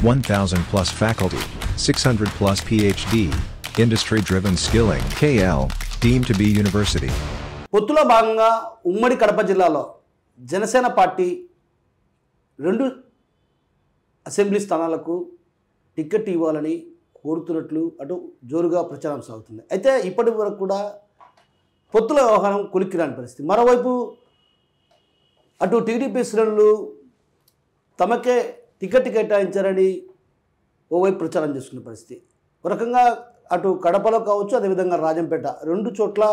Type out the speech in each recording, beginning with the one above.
1,000 plus faculty, 600 plus PhD, industry-driven skilling. KL, deemed to be university. పొత్తులో భాగంగా ఉమ్మడి కడప జిల్లాలో జనసేన పార్టీ 2 అసెంబ్లీ స్థానాలకు టికెట్ ఇవ్వాలని కోరుతున్నట్లు అటు జోరుగా ప్రచారం సాగుతుంది. అయితే ఇప్పటి వరకు కూడా పొత్తుల వ్యవహారం కొలిక్కిరాని పరిస్థితి. మరోవైపు అటు టీడీపీ శ్రేణులు తమకే టికెట్ కేటాయించారని ఓవైపు ప్రచారం చేసుకునే పరిస్థితి. ఒక రకంగా అటు కడపలో కావచ్చు, అదేవిధంగా రాజంపేట 2 చోట్ల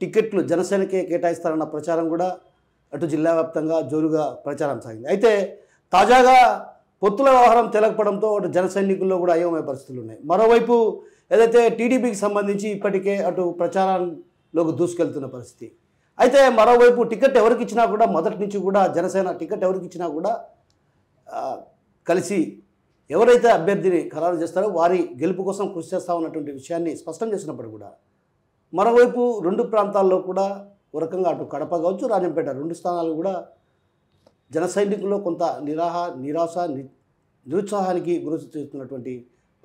టికెట్లు జనసేనకే కేటాయిస్తారన్న ప్రచారం కూడా అటు జిల్లా వ్యాప్తంగా జోరుగా ప్రచారం సాగింది. అయితే తాజాగా పొత్తుల వ్యవహారం తెలకపోవడంతో అటు జన సైనికుల్లో కూడా అయోమయ పరిస్థితులు ఉన్నాయి. మరోవైపు ఏదైతే టీడీపీకి సంబంధించి ఇప్పటికే అటు ప్రచారంలోకి దూసుకెళ్తున్న పరిస్థితి. అయితే మరోవైపు టికెట్ ఎవరికి ఇచ్చినా కూడా మొదటి నుంచి కూడా జనసేన టికెట్ ఎవరికి ఇచ్చినా కూడా కలిసి ఎవరైతే అభ్యర్థిని ఖరారు చేస్తారో వారి గెలుపు కోసం కృషి చేస్తా ఉన్నటువంటి విషయాన్ని స్పష్టం చేసినప్పుడు కూడా మరోవైపు 2 ప్రాంతాల్లో కూడా ఒక రకంగా అటు కడప కావచ్చు, రాజంపేట 2 స్థానాలు కూడా జన సైనికుల్లో కొంత నిరాశ నిరుత్సాహానికి గురి చేస్తున్నటువంటి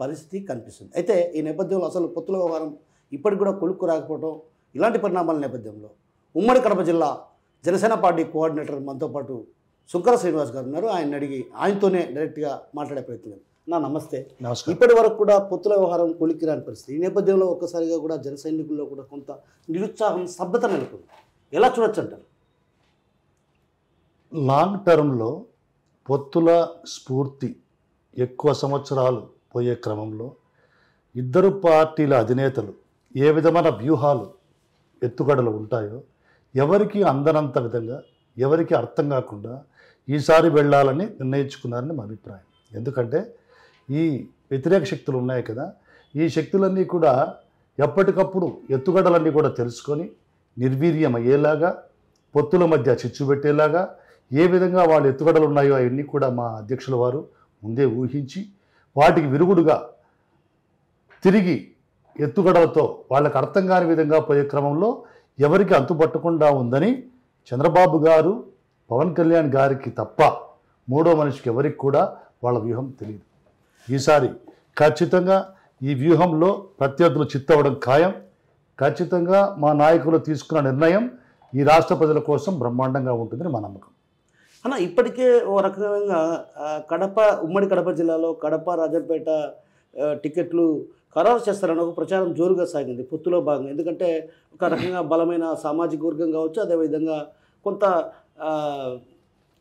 పరిస్థితి కనిపిస్తుంది. అయితే ఈ నేపథ్యంలో అసలు పొత్తుల వ్యవహారం ఇప్పటికి కూడా కొలుక్కు రాకపోవడం, ఇలాంటి పరిణామాల నేపథ్యంలో ఉమ్మడి కడప జిల్లా జనసేన పార్టీ కోఆర్డినేటర్ మనతో పాటు సుంకర శ్రీనివాస్ గారు ఉన్నారు. ఆయన అడిగి ఆయనతోనే డైరెక్ట్గా మాట్లాడే ప్రయత్నం. నమస్తే. నమస్కారం. ఇప్పటి వరకు కూడా పొత్తుల వ్యవహారం కొలిక్కిరాని పరిస్థితి. ఈ నేపథ్యంలో ఒక్కసారిగా కూడా జన సైనికుల్లో కూడా కొంత నిరుత్సాహం, స్తబ్దత నెలకొంది. ఎలా చూడొచ్చు అంటారు? లాంగ్ టర్మ్లో పొత్తుల స్ఫూర్తి ఎక్కువ సంవత్సరాలు పోయే క్రమంలో ఇద్దరు పార్టీల అధినేతలు ఏ విధమైన వ్యూహాలు ఎత్తుగడలు ఉంటాయో ఎవరికి అందనంత విధంగా, ఎవరికి అర్థం కాకుండా ఈసారి వెళ్ళాలని నిర్ణయించుకున్నారని మా అభిప్రాయం. ఎందుకంటే ఈ వ్యతిరేక శక్తులు ఉన్నాయి కదా, ఈ శక్తులన్నీ కూడా ఎప్పటికప్పుడు ఎత్తుగడలన్నీ కూడా తెలుసుకొని నిర్వీర్యం అయ్యేలాగా, పొత్తుల మధ్య చిచ్చు పెట్టేలాగా ఏ విధంగా వాళ్ళ ఎత్తుగడలు ఉన్నాయో అవన్నీ కూడా మా అధ్యక్షుల వారు ముందే ఊహించి వాటికి విరుగుడుగా తిరిగి ఎత్తుగడలతో వాళ్ళకి అర్థం కాని విధంగా పోయే క్రమంలో ఎవరికి అంతుపట్టకుండా ఉందని చంద్రబాబు గారు, పవన్ కళ్యాణ్ గారికి తప్ప మూడో మనిషికి ఎవరికి కూడా వాళ్ళ వ్యూహం తెలియదు. ఈసారి ఖచ్చితంగా ఈ వ్యూహంలో ప్రత్యర్థులు చిత్తవడం ఖాయం. ఖచ్చితంగా మా నాయకులు తీసుకున్న నిర్ణయం ఈ రాష్ట్ర ప్రజల కోసం బ్రహ్మాండంగా ఉంటుందని మా నమ్మకం. అన్న, ఇప్పటికే ఓ రకంగా ఉమ్మడి కడప జిల్లాలో కడప, రాజంపేట టికెట్లు ఖరారు చేస్తారని ఒక ప్రచారం జోరుగా సాగింది పొత్తులో భాగంగా. ఎందుకంటే ఒక రకంగా బలమైన సామాజిక వర్గం కావచ్చు, అదేవిధంగా కొంత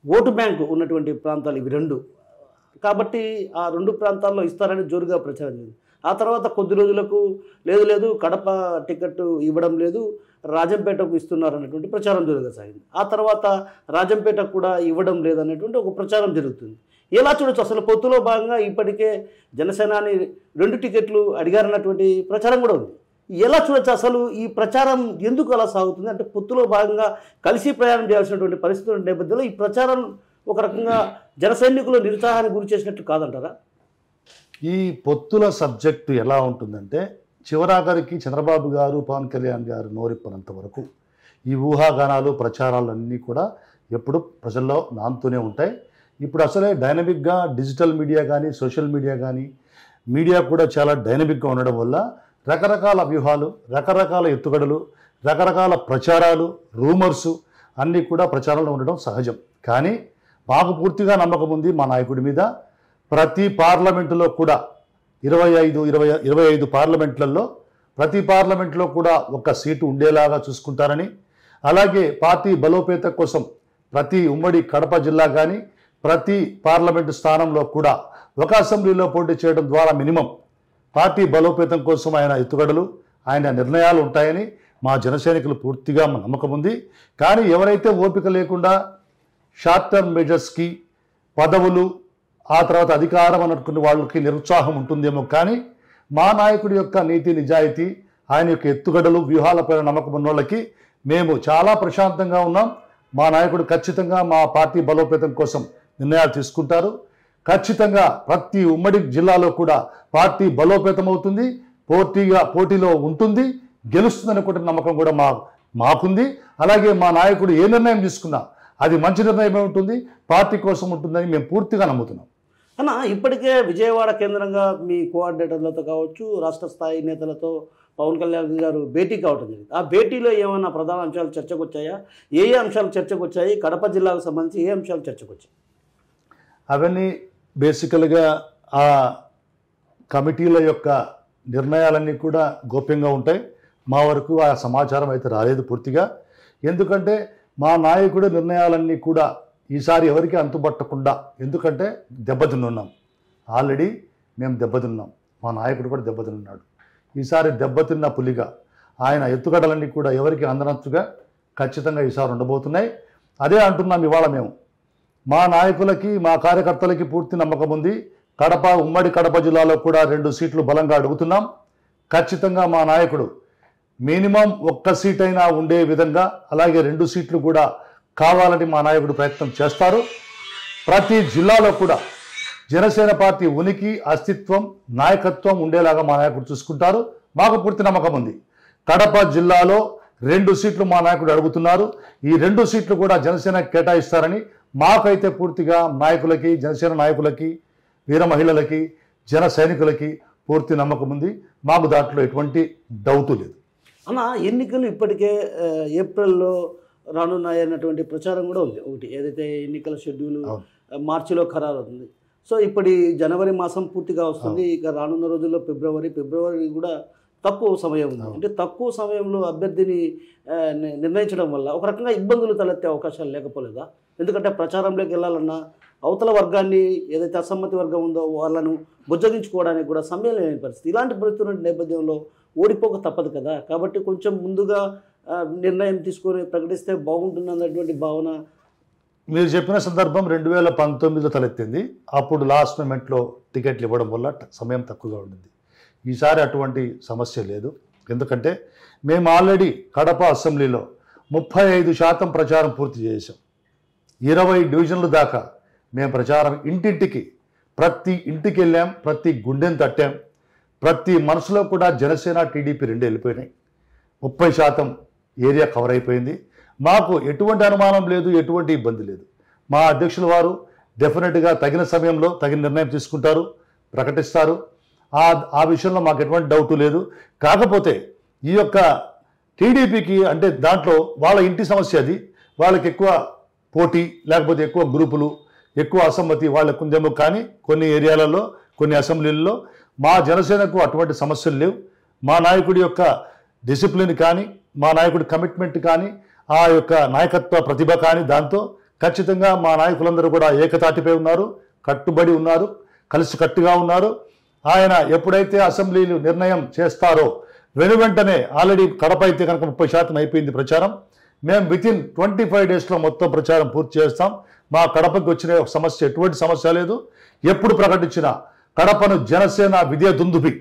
ఓటు బ్యాంకు ఉన్నటువంటి ప్రాంతాలు ఇవి 2. కాబట్టి ఆ 2 ప్రాంతాల్లో ఇస్తారని జోరుగా ప్రచారం చేసింది. ఆ తర్వాత కొద్ది రోజులకు లేదు కడప టికెట్ ఇవ్వడం లేదు, రాజంపేటకు ఇస్తున్నారు అన్నటువంటి ప్రచారం జోరుగా సాగింది. ఆ తర్వాత రాజంపేటకు కూడా ఇవ్వడం లేదనేటువంటి ఒక ప్రచారం జరుగుతుంది. ఎలా చూడొచ్చు అసలు పొత్తులో భాగంగా ఇప్పటికే జనసేనాని 2 టికెట్లు అడిగారన్నటువంటి ప్రచారం కూడా ఉంది. ఎలా చూడొచ్చు అసలు ఈ ప్రచారం ఎందుకు అలా సాగుతుంది? అంటే పొత్తులో భాగంగా కలిసి ప్రయాణం చేయాల్సినటువంటి పరిస్థితుల నేపథ్యంలో ఈ ప్రచారం ఒక రకంగా జన సైనికులు నిరుత్సాహానికి గురి చేసినట్టు కాదంటారా? ఈ పొత్తుల సబ్జెక్టు ఎలా ఉంటుందంటే చివరాఖరికి చంద్రబాబు గారు, పవన్ కళ్యాణ్ గారు నోరిప్పనంత వరకు ఈ ఊహాగానాలు, ప్రచారాలన్నీ కూడా ఎప్పుడు ప్రజల్లో నానుతూనే ఉంటాయి. ఇప్పుడు అసలే డైనమిక్గా డిజిటల్ మీడియా కానీ, సోషల్ మీడియా కానీ, మీడియా కూడా చాలా డైనమిక్గా ఉండడం వల్ల రకరకాల వ్యూహాలు, రకరకాల ఎత్తుగడలు, రకరకాల ప్రచారాలు, రూమర్సు అన్నీ కూడా ప్రచారంలో ఉండడం సహజం. కానీ మాకు పూర్తిగా నమ్మకం ఉంది మా నాయకుడి మీద. ప్రతి పార్లమెంటులో కూడా 25 పార్లమెంట్లలో ప్రతి పార్లమెంట్లో కూడా ఒక సీటు ఉండేలాగా చూసుకుంటారని, అలాగే పార్టీ బలోపేత కోసం ప్రతి ఉమ్మడి కడప జిల్లా కానీ ప్రతి పార్లమెంటు స్థానంలో కూడా ఒక అసెంబ్లీలో పోటీ చేయడం ద్వారా మినిమం పార్టీ బలోపేతం కోసం ఆయన ఎత్తుగడలు, ఆయన నిర్ణయాలు ఉంటాయని మా జనసైనికులు పూర్తిగా నమ్మకం ఉంది. కానీ ఎవరైతే ఓపిక లేకుండా షార్ట్ టర్మ్ మెజర్స్కి, పదవులు, ఆ తర్వాత అధికారం అనుకున్న వాళ్ళకి నిరుత్సాహం ఉంటుందేమో, కానీ మా నాయకుడి యొక్క నీతి నిజాయితీ, ఆయన యొక్క ఎత్తుగడలు, వ్యూహాలపైన నమ్మకం ఉన్న వాళ్ళకి మేము చాలా ప్రశాంతంగా ఉన్నాం. మా నాయకుడు ఖచ్చితంగా మా పార్టీ బలోపేతం కోసం నిర్ణయాలు తీసుకుంటారు. ఖచ్చితంగా ప్రతి ఉమ్మడి జిల్లాలో కూడా పార్టీ బలోపేతం అవుతుంది, పోటీలో ఉంటుంది, గెలుస్తుందని కూడా నమ్మకం కూడా మాకుంది. అలాగే మా నాయకుడు ఏ నిర్ణయం తీసుకున్నా అది మంచి నిర్ణయమే ఉంటుంది, పార్టీ కోసం ఉంటుందని మేము పూర్తిగా నమ్ముతున్నాం. అన్న ఇప్పటికే విజయవాడ కేంద్రంగా మీ కోఆర్డినేటర్లతో కావచ్చు, రాష్ట్ర స్థాయి నేతలతో పవన్ కళ్యాణ్ గారు భేటీ కావడం జరిగింది. ఆ భేటీలో ఏమైనా ప్రధాన అంశాలు చర్చకు వచ్చాయా? ఏ అంశాలు చర్చకు వచ్చాయి? కడప జిల్లాకు సంబంధించి ఏ అంశాలు చర్చకు వచ్చాయి? అవన్నీ బేసికల్గా ఆ కమిటీల యొక్క నిర్ణయాలన్నీ కూడా గోప్యంగా ఉంటాయి. మా వరకు ఆ సమాచారం అయితే రాలేదు పూర్తిగా. ఎందుకంటే మా నాయకుడి నిర్ణయాలన్నీ కూడా ఈసారి ఎవరికి అంతుబట్టకుండా, ఎందుకంటే దెబ్బతిన్నాం, ఆల్రెడీ మేము దెబ్బతిన్నాం, మా నాయకుడు కూడా దెబ్బతిన్నాడు. ఈసారి దెబ్బతిన్న పులిగా ఆయన ఎత్తుగడలన్నీ కూడా ఎవరికి అందనట్టుగా ఖచ్చితంగా ఈసారి ఉండబోతున్నాయి. అదే అంటున్నాం ఇవాళ మేము. మా నాయకులకి, మా కార్యకర్తలకి పూర్తి నమ్మకం ఉంది. కడప, ఉమ్మడి కడప జిల్లాలో కూడా 2 సీట్లు బలంగా అడుగుతున్నాం. ఖచ్చితంగా మా నాయకుడు మినిమం 1 సీట్ అయినా ఉండే విధంగా, అలాగే 2 సీట్లు కూడా కావాలని మా నాయకుడు ప్రయత్నం చేస్తారు. ప్రతి జిల్లాలో కూడా జనసేన పార్టీ ఉనికి, అస్తిత్వం, నాయకత్వం ఉండేలాగా మా నాయకుడు చూసుకుంటారు. మాకు పూర్తి నమ్మకం ఉంది. కడప జిల్లాలో 2 సీట్లు మా నాయకుడు అడుగుతున్నారు. ఈ 2 సీట్లు కూడా జనసేన కేటాయిస్తారని మాకైతే పూర్తిగా నాయకులకి, జనసేన నాయకులకి, వీర మహిళలకి, జన సైనికులకి పూర్తి నమ్మకం ఉంది. మాకు దాంట్లో ఎటువంటి డౌటు లేదు. అన్న ఎన్నికలు ఇప్పటికే ఏప్రిల్లో రానున్నాయన్నటువంటి ప్రచారం కూడా ఉంది. ఒకటి ఏదైతే ఎన్నికల షెడ్యూల్ మార్చిలో ఖరారు అవుతుంది. సో ఇప్పుడు జనవరి మాసం పూర్తిగా వస్తుంది. ఇక రానున్న రోజుల్లో ఫిబ్రవరి కూడా తక్కువ సమయం ఉంది. అంటే తక్కువ సమయంలో అభ్యర్థిని నిర్ణయించడం వల్ల ఒక రకంగా ఇబ్బందులు తలెత్తే అవకాశాలు లేకపోలేదా? ఎందుకంటే ప్రచారంలోకి వెళ్ళాలన్నా అవతల వర్గాన్ని, ఏదైతే అసమ్మతి వర్గం ఉందో వాళ్ళను బుజ్జగించుకోవడానికి కూడా సమయం లేని పరిస్థితి. ఇలాంటి పరిస్థితుల నేపథ్యంలో ఓడిపోక తప్పదు కదా. కాబట్టి కొంచెం ముందుగా నిర్ణయం తీసుకొని ప్రకటిస్తే బాగుంటుంది అన్నటువంటి భావన. మీరు చెప్పిన సందర్భం 2019లో తలెత్తింది. అప్పుడు లాస్ట్ మూమెంట్లో టికెట్లు ఇవ్వడం వల్ల సమయం తక్కువగా ఉండింది. ఈసారి అటువంటి సమస్య లేదు. ఎందుకంటే మేము ఆల్రెడీ కడప అసెంబ్లీలో 35% ప్రచారం పూర్తి చేసాం. 20 డివిజన్ల దాకా మేము ప్రచారం ఇంటింటికి, ప్రతి ఇంటికి వెళ్ళాం, ప్రతి గుండెను తట్టాం. ప్రతి మనసులో కూడా జనసేన, టీడీపీ 2 వెళ్ళిపోయినాయి. 30% ఏరియా కవర్ అయిపోయింది. మాకు ఎటువంటి అనుమానం లేదు, ఎటువంటి ఇబ్బంది లేదు. మా అధ్యక్షుల వారు డెఫినెట్గా తగిన సమయంలో తగిన నిర్ణయం తీసుకుంటారు, ప్రకటిస్తారు. ఆ విషయంలో మాకు ఎటువంటి డౌటు లేదు. కాకపోతే ఈ యొక్క టీడీపీకి అంటే దాంట్లో వాళ్ళ ఇంటి సమస్య అది. వాళ్ళకి ఎక్కువ పోటీ, లేకపోతే ఎక్కువ గ్రూపులు, ఎక్కువ అసమ్మతి వాళ్ళకు ఉందేమో. కానీ కొన్ని ఏరియాలలో, కొన్ని అసెంబ్లీలలో మా జనసేనకు అటువంటి సమస్యలు లేవు. మా నాయకుడి యొక్క డిసిప్లిన్ కానీ, మా నాయకుడి కమిట్మెంట్ కానీ, ఆ యొక్క నాయకత్వ ప్రతిభ కానీ, దాంతో ఖచ్చితంగా మా నాయకులందరూ కూడా ఏకతాటిపై ఉన్నారు, కట్టుబడి ఉన్నారు, కలిసికట్టుగా ఉన్నారు. ఆయన ఎప్పుడైతే అసెంబ్లీలు నిర్ణయం చేస్తారో వెనువెంటనే ఆల్రెడీ కడప అయితే కనుక 30% అయిపోయింది ప్రచారం. మేము వితిన్ 25 డేస్లో మొత్తం ప్రచారం పూర్తి చేస్తాం. మా కడపకి వచ్చిన సమస్య ఎటువంటి సమస్య లేదు. ఎప్పుడు ప్రకటించినా కడపను జనసేన విజయ దుందుబి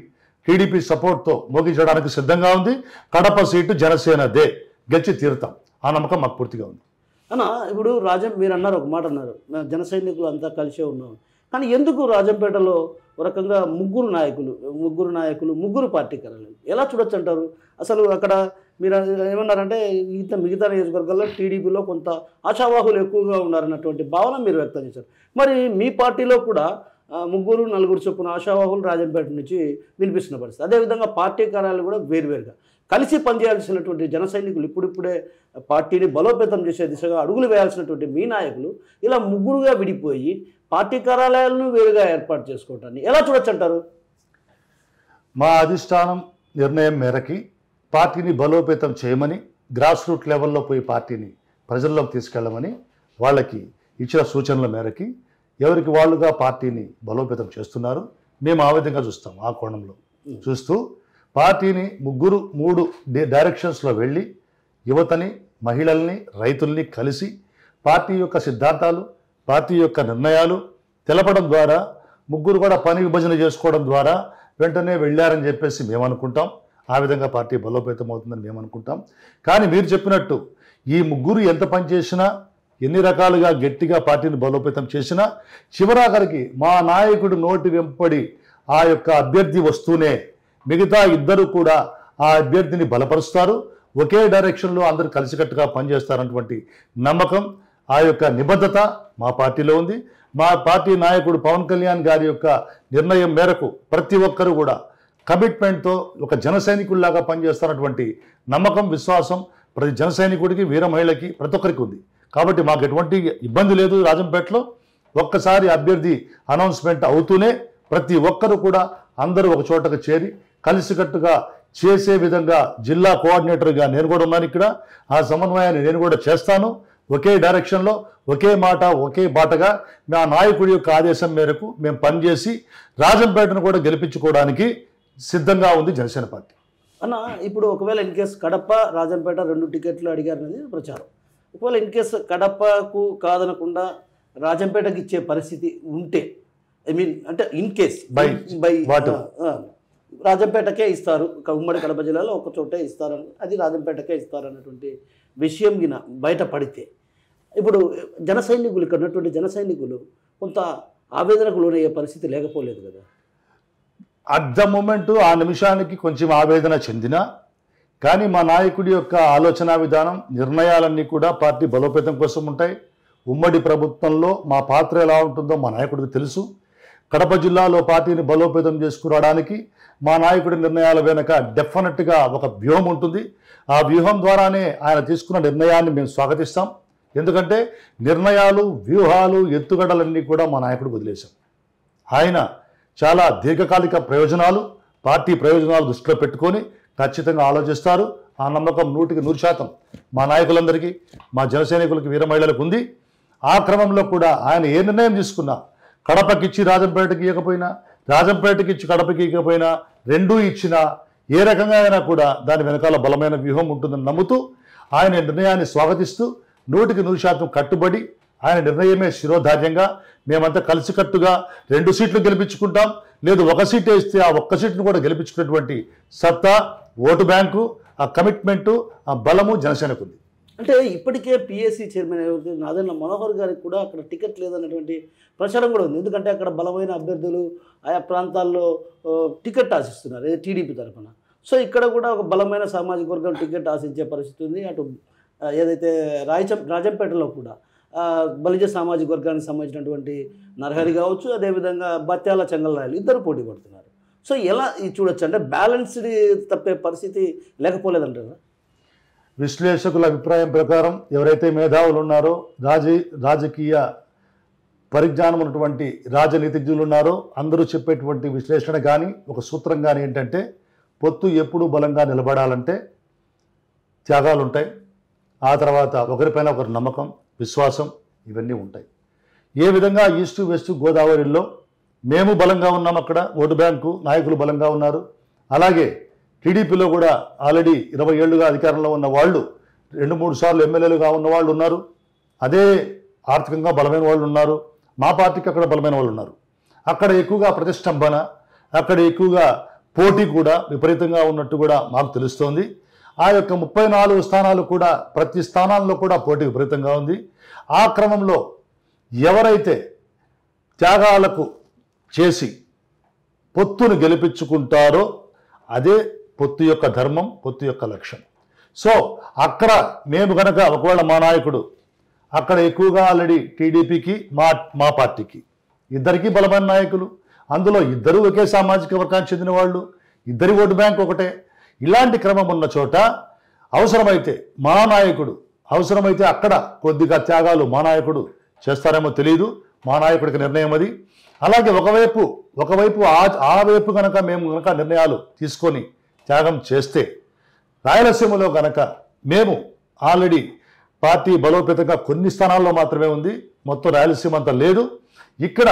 టీడీపీ సపోర్ట్తో మోగించడానికి సిద్ధంగా ఉంది. కడప సీటు జనసేనదే, గెలిచి తీరుతాం. ఆ నమ్మకం మాకు పూర్తిగా ఉంది. అన్న ఇప్పుడు మీరు అన్నారు, ఒక మాట అన్నారు, జన సైనికులు అంతా కలిసే ఉన్నాం. కానీ ఎందుకు రాజంపేటలో ఒక రకంగా ముగ్గురు పార్టీ కార్యాలయాలు ఎలా చూడొచ్చు అంటారు? అసలు అక్కడ మీరు ఏమన్నారంటే మిగతా నియోజకవర్గాల్లో టీడీపీలో కొంత ఆశావాహులు ఎక్కువగా ఉన్నారన్నటువంటి భావన మీరు వ్యక్తం చేశారు. మరి మీ పార్టీలో కూడా 3-4 చొప్పున ఆశావాహులు రాజంపేట నుంచి వినిపిస్తున్న పరిస్థితి. అదేవిధంగా పార్టీ కార్యాలయాలు కూడా వేరువేరుగా కలిసి పనిచేయాల్సినటువంటి జన సైనికులు, ఇప్పుడిప్పుడే పార్టీని బలోపేతం చేసే దిశగా అడుగులు వేయాల్సినటువంటి మీ నాయకులు ఇలా ముగ్గురుగా విడిపోయి పార్టీ కార్యాలయాలను వేరుగా ఏర్పాటు చేసుకోవటాన్ని ఎలా చూడొచ్చు అంటారు? మా అధిష్టానం నిర్ణయం మేరకి పార్టీని బలోపేతం చేయమని, గ్రాస్ రూట్ లెవెల్లో పోయి పార్టీని ప్రజల్లోకి తీసుకెళ్ళమని వాళ్ళకి ఇచ్చిన సూచనల మేరకి ఎవరికి వాళ్ళుగా పార్టీని బలోపేతం చేస్తున్నారు. మేము ఆ విధంగా చూస్తాం. ఆ కోణంలో చూస్తూ పార్టీని 3 డైరెక్షన్స్లో వెళ్ళి యువతని, మహిళల్ని, రైతుల్ని కలిసి పార్టీ యొక్క సిద్ధాంతాలు, పార్టీ యొక్క నిర్ణయాలు తెలపడం ద్వారా, ముగ్గురు కూడా పని విభజన చేసుకోవడం ద్వారా వెంటనే వెళ్ళారని చెప్పేసి మేము అనుకుంటాం. ఆ విధంగా పార్టీ బలోపేతం అవుతుందని మేము అనుకుంటాం. కానీ మీరు చెప్పినట్టు ఈ ముగ్గురు ఎంత పనిచేసినా, ఎన్ని రకాలుగా గట్టిగా పార్టీని బలోపేతం చేసినా, చివరాఖరికి మా నాయకుడు నోటి వెంపడి ఆ యొక్క అభ్యర్థి వస్తూనే మిగతా ఇద్దరు కూడా ఆ అభ్యర్థిని బలపరుస్తారు. ఒకే డైరెక్షన్లో అందరూ కలిసికట్టుగా పనిచేస్తారన్నటువంటి నమ్మకం, ఆ యొక్క నిబద్ధత మా పార్టీలో ఉంది. మా పార్టీ నాయకుడు పవన్ కళ్యాణ్ గారి యొక్క నిర్ణయం మేరకు ప్రతి ఒక్కరూ కూడా కమిట్మెంట్తో ఒక జన సైనికుల్లాగా పనిచేస్తున్నటువంటి నమ్మకం, విశ్వాసం ప్రతి జన సైనికుడికి, వీర మహిళకి, ప్రతి ఒక్కరికి ఉంది. కాబట్టి మాకు ఎటువంటి ఇబ్బంది లేదు. రాజంపేటలో ఒక్కసారి అభ్యర్థి అనౌన్స్మెంట్ అవుతూనే ప్రతి ఒక్కరూ కూడా అందరూ ఒక చోటకు చేరి కలిసికట్టుగా చేసే విధంగా జిల్లా కోఆర్డినేటర్గా నేను కూడా ఉన్నాను ఇక్కడ. ఆ సమన్వయాన్ని నేను కూడా చేస్తాను. ఒకే డైరెక్షన్లో, ఒకే మాట, ఒకే బాటగా మా నాయకుడి యొక్క ఆదేశం మేరకు మేము పనిచేసి రాజంపేటను కూడా గెలిపించుకోవడానికి సిద్ధంగా ఉంది జనసేన పార్టీ. అన్న, ఇప్పుడు ఒకవేళ ఇన్ కేసు కడప, రాజంపేట 2 టికెట్లు అడిగారనేది ప్రచారం. ఒకవేళ ఇన్ కేసు కడపకు కాదనకుండా రాజంపేటకి ఇచ్చే పరిస్థితి ఉంటే, ఐ మీన్ అంటే ఇన్ కేస్ బై రాజంపేటకే ఇస్తారు, ఉమ్మడి కడప జిల్లాలో ఒక చోటే ఇస్తారని, అది రాజంపేటకే ఇస్తారన్నటువంటి విషయం గిన బయటపడితే, ఇప్పుడు జన సైనికులు, ఇక్కడ ఉన్నటువంటి జన సైనికులు కొంత ఆవేదనకు లోనయ్యే పరిస్థితి లేకపోలేదు కదా? అట్ ద మూమెంట్ ఆ నిమిషానికి కొంచెం ఆవేదన చెందినా కానీ మా నాయకుడి యొక్క ఆలోచన విధానం, నిర్ణయాలన్నీ కూడా పార్టీ బలోపేతం కోసం ఉంటాయి. ఉమ్మడి ప్రభుత్వంలో మా పాత్ర ఎలా ఉంటుందో మా నాయకుడికి తెలుసు. కడప జిల్లాలో పార్టీని బలోపేతం చేసుకురావడానికి మా నాయకుడి నిర్ణయాల వెనుక డెఫినెట్గా ఒక వ్యూహం ఉంటుంది. ఆ వ్యూహం ద్వారానే ఆయన తీసుకున్న నిర్ణయాన్ని మేము స్వాగతిస్తాం. ఎందుకంటే నిర్ణయాలు, వ్యూహాలు, ఎత్తుగడలన్నీ కూడా మా నాయకుడు వదిలేశాం. ఆయన చాలా దీర్ఘకాలిక ప్రయోజనాలు, పార్టీ ప్రయోజనాలు దృష్టిలో పెట్టుకొని ఖచ్చితంగా ఆలోచిస్తారు. ఆ నమ్మకం 100% మా నాయకులందరికీ, మా జనసైనికులకి, వీర మహిళలకు ఉంది. ఆ క్రమంలో కూడా ఆయన ఏ నిర్ణయం తీసుకున్నా, కడపకి ఇచ్చి రాజంపేటకి ఇవ్వకపోయినా, రాజంపేటకి ఇచ్చి కడపకి ఇవ్వకపోయినా, రెండూ ఇచ్చినా ఏ రకంగా అయినా కూడా దాని వెనకాల బలమైన వ్యూహం ఉంటుందని నమ్ముతూ ఆయన నిర్ణయాన్ని స్వాగతిస్తూ 100% కట్టుబడి ఆయన నిర్ణయమే శిరోధార్యంగా మేమంతా కలిసికట్టుగా 2 సీట్లు గెలిపించుకుంటాం, లేదు 1 సీటే ఇస్తే ఆ 1 సీట్ను కూడా గెలిపించుకునేటువంటి సత్తా, ఓటు బ్యాంకు, ఆ కమిట్మెంటు, ఆ బలము జనసేనకు ఉంది. అంటే ఇప్పటికే పిఎస్సి చైర్మన్ నాదెండ్ల మనోహర్ గారికి కూడా అక్కడ టికెట్ లేదన్నటువంటి ప్రచారం కూడా ఉంది. ఎందుకంటే అక్కడ బలమైన అభ్యర్థులు ఆయా ప్రాంతాల్లో టికెట్ ఆశిస్తున్నారు టీడీపీ తరఫున. సో ఇక్కడ కూడా ఒక బలమైన సామాజిక వర్గం టికెట్ ఆశించే పరిస్థితి ఉంది. అటు ఏదైతే రాజంపేటలో కూడా బలిజ సామాజిక వర్గానికి సంబంధించినటువంటి నరహరి కావచ్చు, అదేవిధంగా బత్యాల చెంగల్రాయలు ఇద్దరు పోటీ పడుతున్నారు. సో ఎలా చూడొచ్చు అంటే బ్యాలెన్స్డ్ తప్పే పరిస్థితి లేకపోలేదంటారా? విశ్లేషకుల అభిప్రాయం ప్రకారం ఎవరైతే మేధావులు ఉన్నారో, రాజకీయ పరిజ్ఞానం ఉన్నటువంటి రాజనీతిజ్ఞులు ఉన్నారో అందరూ చెప్పేటువంటి విశ్లేషణ కానీ ఒక సూత్రం కానీ ఏంటంటే, పొత్తు ఎప్పుడూ బలంగా నిలబడాలంటే త్యాగాలు ఉంటాయి. ఆ తర్వాత ఒకరిపైన ఒకరి నమ్మకం, విశ్వాసం ఇవన్నీ ఉంటాయి. ఏ విధంగా ఈస్ట్ వెస్ట్ గోదావరిలో మేము బలంగా ఉన్నాం, అక్కడ ఓటు బ్యాంకు నాయకులు బలంగా ఉన్నారు. అలాగే టీడీపీలో కూడా ఆల్రెడీ 20 ఏళ్లుగా అధికారంలో ఉన్న వాళ్ళు, 2-3 సార్లు ఎమ్మెల్యేలుగా ఉన్న వాళ్ళు ఉన్నారు. అదే ఆర్థికంగా బలమైన వాళ్ళు ఉన్నారు. మా పార్టీకి అక్కడ బలమైన వాళ్ళు ఉన్నారు. అక్కడ ఎక్కువగా ప్రతిష్టంభన, అక్కడ ఎక్కువగా పోటీ కూడా విపరీతంగా ఉన్నట్టు కూడా మాకు తెలుస్తోంది. ఆ యొక్క 34 స్థానాలు కూడా ప్రతి స్థానాల్లో కూడా పోటీ విపరీతంగా ఉంది. ఆ క్రమంలో ఎవరైతే త్యాగాలకు చేసి పొత్తును గెలిపించుకుంటారో అదే పొత్తు యొక్క ధర్మం, పొత్తు యొక్క లక్ష్యం. సో అక్కడ మేము కనుక ఒకవేళ మా నాయకుడు అక్కడ ఎక్కువగా ఆల్రెడీ టీడీపీకి మా పార్టీకి ఇద్దరికీ బలమైన నాయకులు, అందులో ఇద్దరు ఒకే సామాజిక వర్గానికి చెందిన వాళ్ళు, ఇద్దరి ఓటు బ్యాంక్ ఒకటే. ఇలాంటి క్రమం ఉన్న చోట అవసరమైతే మా నాయకుడు అవసరమైతే అక్కడ కొద్దిగా త్యాగాలు మా నాయకుడు చేస్తారేమో తెలియదు. మా నాయకుడికి నిర్ణయం అది. అలాగే ఒకవైపు ఆ వైపు కనుక మేము కనుక నిర్ణయాలు తీసుకొని త్యాగం చేస్తే, రాయలసీమలో కనుక మేము ఆల్రెడీ పార్టీ బలోపేతంగా కొన్ని స్థానాల్లో మాత్రమే ఉంది, మొత్తం రాయలసీమ అంతా లేదు. ఇక్కడ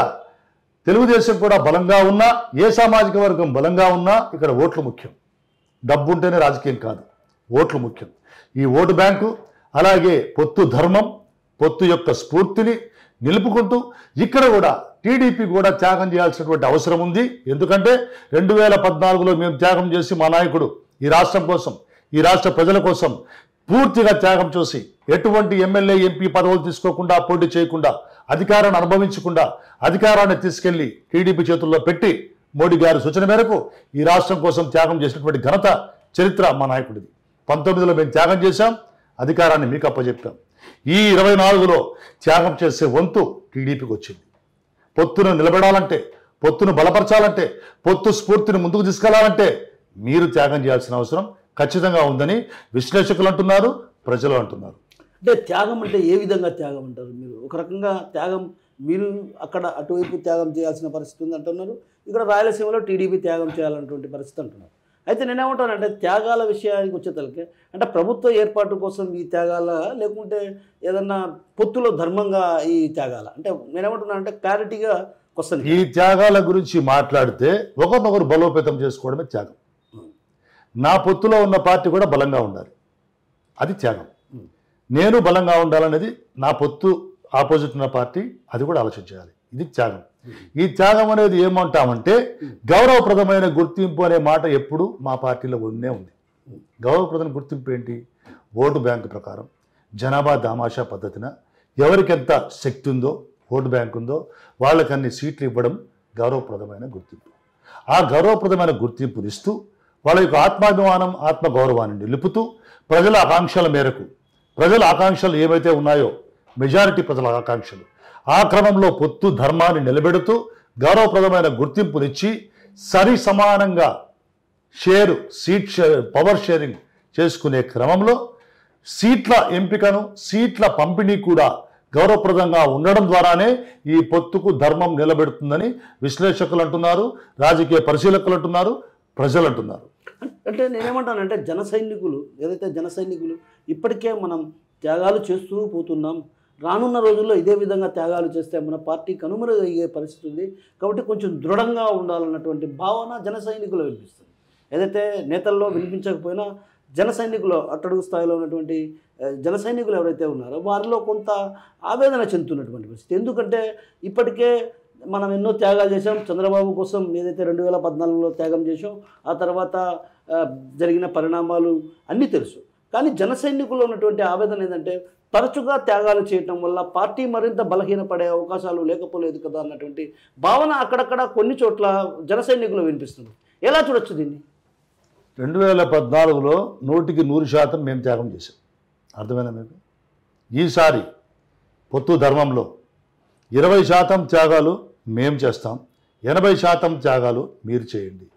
తెలుగుదేశం కూడా బలంగా ఉన్నా, ఏ సామాజిక వర్గం బలంగా ఉన్నా ఇక్కడ ఓట్లు ముఖ్యం. డబ్బు ఉంటేనే రాజకీయం కాదు, ఓట్లు ముఖ్యం. ఈ ఓటు బ్యాంకు అలాగే పొత్తు ధర్మం, పొత్తు యొక్క స్ఫూర్తిని నిలుపుకుంటూ ఇక్కడ కూడా టీడీపీ కూడా త్యాగం చేయాల్సినటువంటి అవసరం ఉంది. ఎందుకంటే 2014లో మేము త్యాగం చేసి మా నాయకుడు ఈ రాష్ట్రం కోసం, ఈ రాష్ట్ర ప్రజల కోసం పూర్తిగా త్యాగం చేసి ఎటువంటి ఎమ్మెల్యే ఎంపీ పదవులు తీసుకోకుండా, పోటీ చేయకుండా, అధికారాన్ని అనుభవించకుండా అధికారాన్ని తీసుకెళ్లి టీడీపీ చేతుల్లో పెట్టి మోడీ గారి సూచన మేరకు ఈ రాష్ట్రం కోసం త్యాగం చేసినటువంటి ఘనత, చరిత్ర మా నాయకుడిది. 19లో మేము త్యాగం చేశాం, అధికారాన్ని మీకు అప్పచెప్పాం. ఈ 24లో త్యాగం చేసే వంతు టీడీపీకి వచ్చింది. పొత్తును నిలబడాలంటే, పొత్తును బలపరచాలంటే, పొత్తు స్ఫూర్తిని ముందుకు తీసుకెళ్లాలంటే మీరు త్యాగం చేయాల్సిన అవసరం ఖచ్చితంగా ఉందని విశ్లేషకులు అంటున్నారు, ప్రజలు అంటున్నారు. అంటే త్యాగం అంటే ఏ విధంగా త్యాగం అంటారు మీరు? ఒక రకంగా త్యాగం మీరు అక్కడ అటువైపు త్యాగం చేయాల్సిన పరిస్థితి ఉంది అంటున్నారు, ఇక్కడ రాయలసీమలో టీడీపీ త్యాగం చేయాలన్నటువంటి పరిస్థితి అంటున్నారు. అయితే నేనేమంటానంటే త్యాగాల విషయానికి వచ్చేతలకే అంటే ప్రభుత్వ ఏర్పాటు కోసం ఈ త్యాగాల, లేకుంటే ఏదన్నా పొత్తులో ధర్మంగా ఈ త్యాగాల, అంటే నేనేమంటున్నానంటే క్లారిటీగా వస్తుంది. ఈ త్యాగాల గురించి మాట్లాడితే ఒకరినొకరు బలోపేతం చేసుకోవడమే త్యాగం. నా పొత్తులో ఉన్న పార్టీ కూడా బలంగా ఉండాలి, అది త్యాగం. నేను బలంగా ఉండాలనేది నా పొత్తు ఆపోజిట్ ఉన్న పార్టీ, అది కూడా ఆలోచించాలి, ఇది త్యాగం. ఈ త్యాగం అనేది ఏమంటామంటే గౌరవప్రదమైన గుర్తింపు అనే మాట ఎప్పుడు మా పార్టీలో ఉన్నే ఉంది. గౌరవప్రదమైన గుర్తింపు ఏంటి? ఓటు బ్యాంకు ప్రకారం జనాభా దామాషా పద్ధతిన ఎవరికెంత శక్తి ఉందో, ఓటు బ్యాంక్ ఉందో వాళ్ళకన్ని సీట్లు ఇవ్వడం గౌరవప్రదమైన గుర్తింపు. ఆ గౌరవప్రదమైన గుర్తింపుని ఇస్తూ వాళ్ళ యొక్క ఆత్మాభిమానం, ఆత్మగౌరవాన్ని నిలుపుతూ ప్రజల ఆకాంక్షల మేరకు, ప్రజల ఆకాంక్షలు ఏవైతే ఉన్నాయో మెజారిటీ ప్రజల ఆకాంక్షలు, ఆ క్రమంలో పొత్తు ధర్మాన్ని నిలబెడుతూ గౌరవప్రదమైన గుర్తింపునిచ్చి సరి సమానంగా పవర్ షేరింగ్ చేసుకునే క్రమంలో సీట్ల ఎంపికను, సీట్ల పంపిణీ కూడా గౌరవప్రదంగా ఉండడం ద్వారానే ఈ పొత్తుకు ధర్మం నిలబెడుతుందని విశ్లేషకులు అంటున్నారు, రాజకీయ పరిశీలకులు అంటున్నారు, ప్రజలు అంటున్నారు. అంటే నేనేమంటానంటే జన సైనికులు ఇప్పటికే మనం త్యాగాలు చేస్తూ పోతున్నాం, రానున్న రోజుల్లో ఇదే విధంగా త్యాగాలు చేస్తే మన పార్టీ కనుమరుగయ్యే పరిస్థితి ఉంది, కాబట్టి కొంచెం దృఢంగా ఉండాలన్నటువంటి భావన జన సైనికులు వినిపిస్తుంది. ఏదైతే నేతల్లో వినిపించకపోయినా జన సైనికులు, అట్టడుగు స్థాయిలో ఉన్నటువంటి జన సైనికులు ఎవరైతే ఉన్నారో వారిలో కొంత ఆవేదన చెందుతున్నటువంటి పరిస్థితి. ఎందుకంటే ఇప్పటికే మనం ఎన్నో త్యాగాలు చేసాం, చంద్రబాబు కోసం ఏదైతే 2014లో త్యాగం చేసాం, ఆ తర్వాత జరిగిన పరిణామాలు అన్నీ తెలుసు. కానీ జన సైనికుల్లో ఉన్నటువంటి ఆవేదన ఏంటంటే తరచుగా త్యాగాలు చేయటం వల్ల పార్టీ మరింత బలహీనపడే అవకాశాలు లేకపోలేదు కదా అన్నటువంటి భావన అక్కడక్కడ కొన్ని చోట్ల జన సైనికులు వినిపిస్తుంది. ఎలా చూడొచ్చు దీన్ని? 2014లో 100% మేము త్యాగం చేశాం, అర్థమైనా మీకు? ఈసారి పొత్తు ధర్మంలో 20% త్యాగాలు మేము చేస్తాం, 80% త్యాగాలు మీరు చేయండి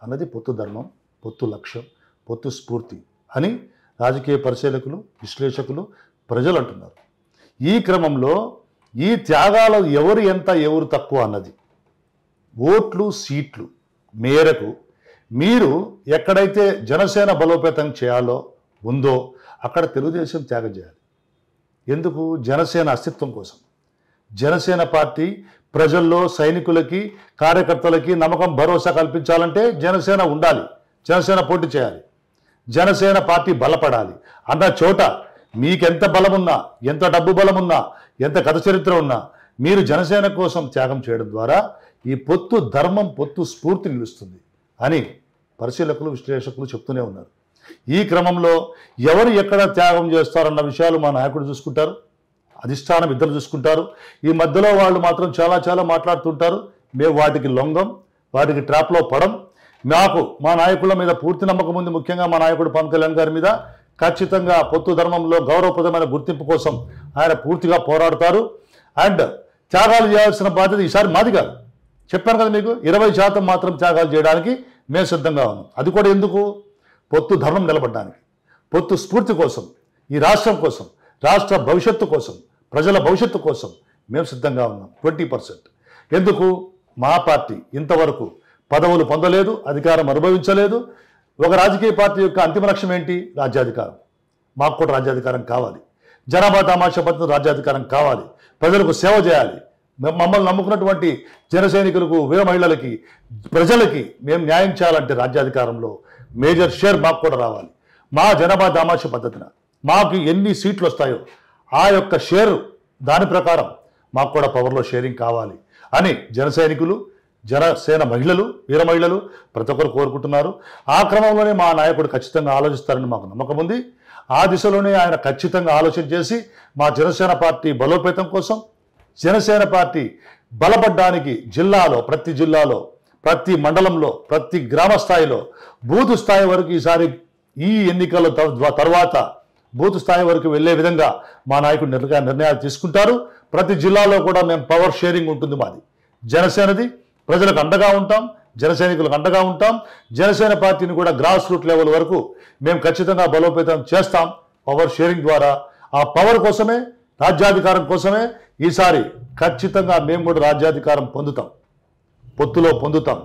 అన్నది పొత్తు ధర్మం, పొత్తు లక్ష్యం, పొత్తు స్ఫూర్తి అని రాజకీయ పరిశీలకులు, విశ్లేషకులు, ప్రజలు అంటున్నారు. ఈ క్రమంలో ఈ త్యాగాలు ఎవరు ఎంత ఎవరు తక్కువ అన్నది ఓట్లు సీట్లు మేరకు మీరు ఎక్కడైతే జనసేన బలోపేతం చేయాలో ఉందో అక్కడ తెలుగుదేశం త్యాగం చేయాలి. ఎందుకు? జనసేన అస్తిత్వం కోసం. జనసేన పార్టీ ప్రజల్లో సైనికులకి, కార్యకర్తలకి నమ్మకం, భరోసా కల్పించాలంటే జనసేన ఉండాలి, జనసేన పోటీ చేయాలి, జనసేన పార్టీ బలపడాలి. అన్న చోట మీకెంత బలమున్నా, ఎంత డబ్బు బలమున్నా, ఎంత కథ చరిత్ర ఉన్నా మీరు జనసేన కోసం త్యాగం చేయడం ద్వారా ఈ పొత్తు ధర్మం, పొత్తు స్ఫూర్తి నిలుస్తుంది అని పరిశీలకులు, విశ్లేషకులు చెప్తూనే ఉన్నారు. ఈ క్రమంలో ఎవరు ఎక్కడ త్యాగం చేస్తారన్న విషయాలు మా నాయకుడు చూసుకుంటారు, అధిష్టానం ఇద్దరు చూసుకుంటారు. ఈ మధ్యలో వాళ్ళు మాత్రం చాలా మాట్లాడుతుంటారు. మేము వాటికి లొంగం, వాటికి ట్రాప్లో పడం. మాకు మా నాయకుల మీద పూర్తి నమ్మకం ఉంది, ముఖ్యంగా మా నాయకుడు పవన్ కళ్యాణ్ గారి మీద. ఖచ్చితంగా పొత్తు ధర్మంలో గౌరవప్రదమైన గుర్తింపు కోసం ఆయన పూర్తిగా పోరాడతారు. అండ్ త్యాగాలు చేయాల్సిన బాధ్యత ఈసారి మాది కాదు. చెప్పాను కదా మీకు, 20% మాత్రం త్యాగాలు చేయడానికి మేము సిద్ధంగా ఉన్నాం. అది కూడా ఎందుకు? పొత్తు ధర్మం నిలబడడానికి, పొత్తు స్ఫూర్తి కోసం, ఈ రాష్ట్రం కోసం, రాష్ట్ర భవిష్యత్తు కోసం, ప్రజల భవిష్యత్తు కోసం మేము సిద్ధంగా ఉన్నాం. 20%. ఎందుకు? మా పార్టీ ఇంతవరకు పదవులు పొందలేదు, అధికారం అనుభవించలేదు. ఒక రాజకీయ పార్టీ యొక్క అంతిమ లక్ష్యం ఏంటి? రాజ్యాధికారం. మాకు కూడా రాజ్యాధికారం కావాలి, జనాభా తమాషా పద్ధతి రాజ్యాధికారం కావాలి, ప్రజలకు సేవ చేయాలి. మమ్మల్ని నమ్ముకున్నటువంటి జన సైనికులకు, వీర మహిళలకి, ప్రజలకి మేము న్యాయం చేయాలంటే రాజ్యాధికారంలో మేజర్ షేర్ మాకు కూడా రావాలి. మా జనాభా తమాషా పద్ధతిన మాకు ఎన్ని సీట్లు వస్తాయో ఆ యొక్క షేరు, దాని ప్రకారం మాకు కూడా పవర్లో షేరింగ్ కావాలి అని జన సైనికులు, జనసేన మహిళలు, వీర మహిళలు ప్రతి ఒక్కరు కోరుకుంటున్నారు. ఆ క్రమంలోనే మా నాయకుడు ఖచ్చితంగా ఆలోచిస్తారని మాకు నమ్మకం ఉంది. ఆ దిశలోనే ఆయన ఖచ్చితంగా ఆలోచన చేసి మా జనసేన పార్టీ బలోపేతం కోసం, జనసేన పార్టీ బలపడ్డానికి ప్రతి జిల్లాలో, ప్రతి మండలంలో, ప్రతి గ్రామ స్థాయిలో, బూత్ స్థాయి వరకు ఈసారి ఈ ఎన్నికల తర్వాత బూత్ స్థాయి వరకు వెళ్లే విధంగా మా నాయకుడు నిర్ణయాలు తీసుకుంటారు. ప్రతి జిల్లాలో కూడా మేము పవర్ షేరింగ్ ఉంటుంది మాది. జనసేనది, ప్రజలకు అండగా ఉంటాం, జనసైనికులకు అండగా ఉంటాం. జనసేన పార్టీని కూడా గ్రాస్ రూట్ లెవెల్ వరకు మేము ఖచ్చితంగా బలోపేతం చేస్తాం పవర్ షేరింగ్ ద్వారా. ఆ పవర్ కోసమే, రాజ్యాధికారం కోసమే ఈసారి ఖచ్చితంగా మేము కూడా రాజ్యాధికారం పొందుతాం, పొత్తులో పొందుతాం.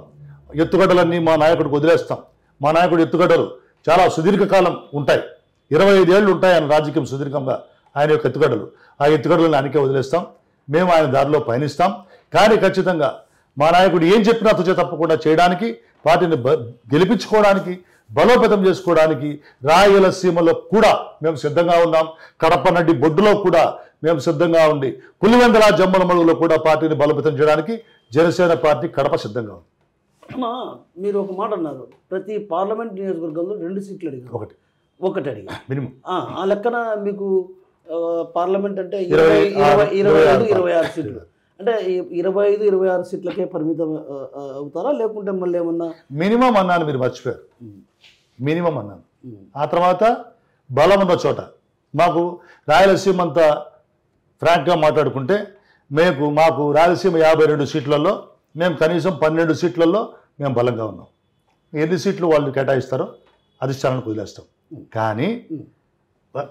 ఎత్తుగడ్డలన్నీ మా నాయకుడికి వదిలేస్తాం. మా నాయకుడు ఎత్తుగడ్డలు చాలా సుదీర్ఘకాలం ఉంటాయి, 25 ఏళ్ళు ఉంటాయి ఆయన రాజకీయం సుదీర్ఘంగా ఆయన యొక్క ఎత్తుగడ్డలు. ఆ ఎత్తుగడ్డలను ఆయనకే వదిలేస్తాం, మేము ఆయన దారిలో పయనిస్తాం. కానీ ఖచ్చితంగా మా నాయకుడు ఏం చెప్పినా తుచ తప్పకుండా చేయడానికి, పార్టీని గెలిపించుకోవడానికి, బలోపేతం చేసుకోవడానికి రాయలసీమలో కూడా మేము సిద్ధంగా ఉన్నాం. కడప నడి బొడ్డులో కూడా మేము సిద్ధంగా ఉండి పులివెందుల జమ్మలమడుగులో కూడా పార్టీని బలోపేతం చేయడానికి జనసేన పార్టీ కడప సిద్ధంగా ఉంది. మీరు ఒక మాట అన్నారు, ప్రతి పార్లమెంట్ నియోజకవర్గంలో 2 సీట్లు అడిగారు, ఒకటి అడిగారు మినిమం. ఆ లెక్కన మీకు పార్లమెంట్ అంటే 25-26 సీట్లు, అంటే 25-26 సీట్లకే పరిమితం అవుతారా, లేకుంటే మళ్ళీ ఏమన్నా? మినిమం అన్నాను, మీరు మర్చిపోయారు. మినిమం అన్నాను. ఆ తర్వాత బలం ఉన్న చోట మాకు రాయలసీమ అంతా ఫ్రాంక్గా మాట్లాడుకుంటే మాకు రాయలసీమ 52 సీట్లలో మేము కనీసం 12 సీట్లలో మేము బలంగా ఉన్నాం. ఎన్ని సీట్లు వాళ్ళు కేటాయిస్తారో అధిష్టానానికి వదిలేస్తాం. కానీ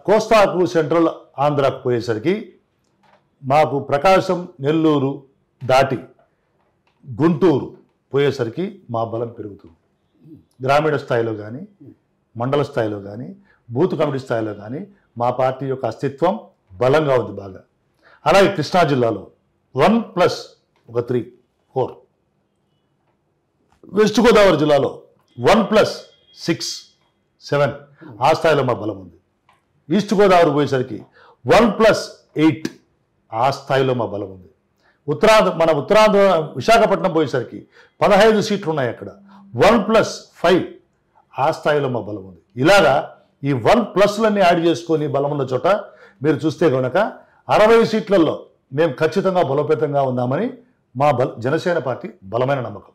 కోస్తాకు, సెంట్రల్ ఆంధ్రాకు పోయేసరికి మాకు ప్రకాశం, నెల్లూరు దాటి గుంటూరు పోయేసరికి మా బలం పెరుగుతుంది. గ్రామీణ స్థాయిలో కానీ, మండల స్థాయిలో కానీ, బూత్ కమిటీ స్థాయిలో కానీ మా పార్టీ యొక్క అస్తిత్వం బలంగా ఉంది బాగా. అలాగే కృష్ణా జిల్లాలో 1+3 4, వెస్ట్ గోదావరి జిల్లాలో 1+6 7 ఆ స్థాయిలో మా బలం ఉంది. ఈస్ట్ గోదావరి పోయేసరికి 1+8 ఆ స్థాయిలో మా బలం ఉంది. ఉత్తరాంధ్ర విశాఖపట్నం పోయేసరికి 15 సీట్లు ఉన్నాయి, అక్కడ 1+5 ఆ స్థాయిలో మా బలం ఉంది. ఇలాగా ఈ 1+లన్నీ యాడ్ చేసుకొని బలం ఉన్న చోట మీరు చూస్తే కనుక 60 సీట్లలో మేము ఖచ్చితంగా బలోపేతంగా ఉందామని మా జనసేన పార్టీ బలమైన నమ్మకం.